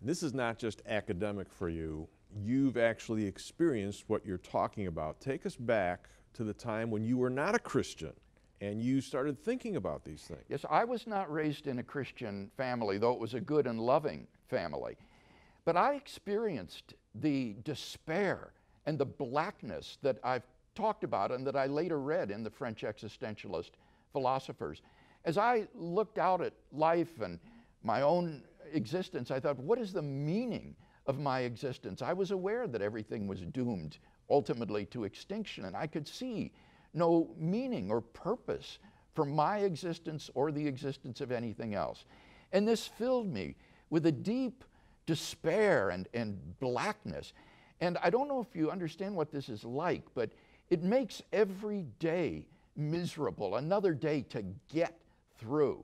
This is not just academic for you. You've actually experienced what you're talking about. Take us back to the time when you were not a Christian and you started thinking about these things. Yes, I was not raised in a Christian family, though it was a good and loving family. But I experienced the despair and the blackness that I've talked about and that I later read in the French existentialist philosophers. As I looked out at life and my own existence, I thought, what is the meaning of my existence? I was aware that everything was doomed ultimately to extinction, and I could see no meaning or purpose for my existence or the existence of anything else. And this filled me with a deep despair and blackness. And I don't know if you understand what this is like, but it makes every day miserable, another day to get through.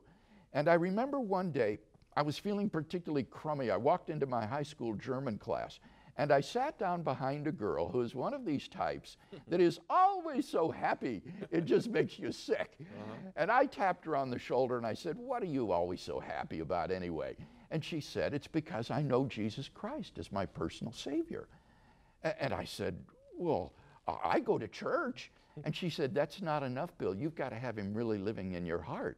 And I remember one day, I was feeling particularly crummy. I walked into my high school German class, and I sat down behind a girl who is one of these types that is always so happy, it just makes you sick. And I tapped her on the shoulder and I said, what are you always so happy about anyway? And she said, it's because I know Jesus Christ as my personal Savior. And I said, well, I go to church. And she said, that's not enough, Bill. You've got to have him really living in your heart.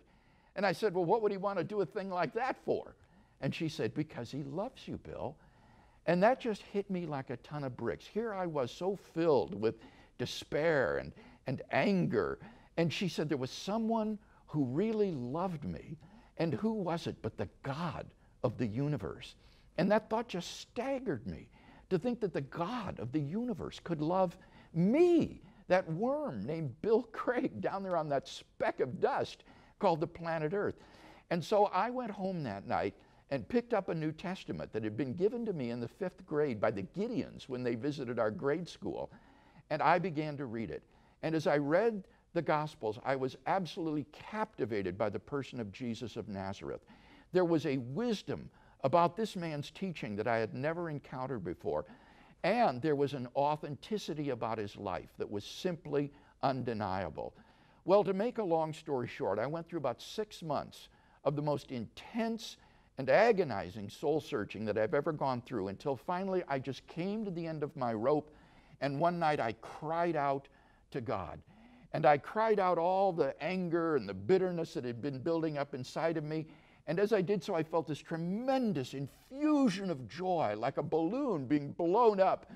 And I said, well, what would he want to do a thing like that for? And she said, because he loves you, Bill. And that just hit me like a ton of bricks. Here I was so filled with despair and anger. And she said, there was someone who really loved me. And who was it but the God of the universe? And that thought just staggered me, to think that the God of the universe could love me, that worm named Bill Craig down there on that speck of dust called the planet Earth. And so I went home that night and picked up a New Testament that had been given to me in the 5th grade by the Gideons when they visited our grade school. And I began to read it. And as I read the Gospels, I was absolutely captivated by the person of Jesus of Nazareth. There was a wisdom about this man's teaching that I had never encountered before. And there was an authenticity about his life that was simply undeniable. Well, to make a long story short, I went through about 6 months of the most intense and agonizing soul searching that I've ever gone through, until finally I just came to the end of my rope, and one night I cried out to God. And I cried out all the anger and the bitterness that had been building up inside of me. And as I did so, I felt this tremendous infusion of joy, like a balloon being blown up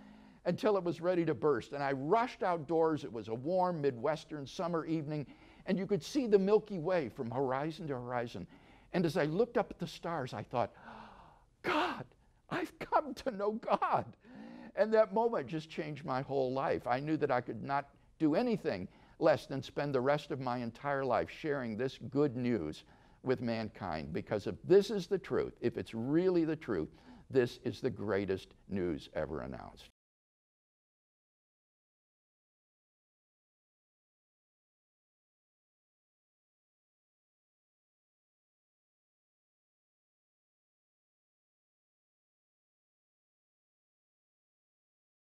until it was ready to burst. And I rushed outdoors. It was a warm Midwestern summer evening, and you could see the Milky Way from horizon to horizon. And as I looked up at the stars, I thought, God, I've come to know God. And that moment just changed my whole life. I knew that I could not do anything less than spend the rest of my entire life sharing this good news with mankind, because if this is the truth, if it's really the truth, this is the greatest news ever announced.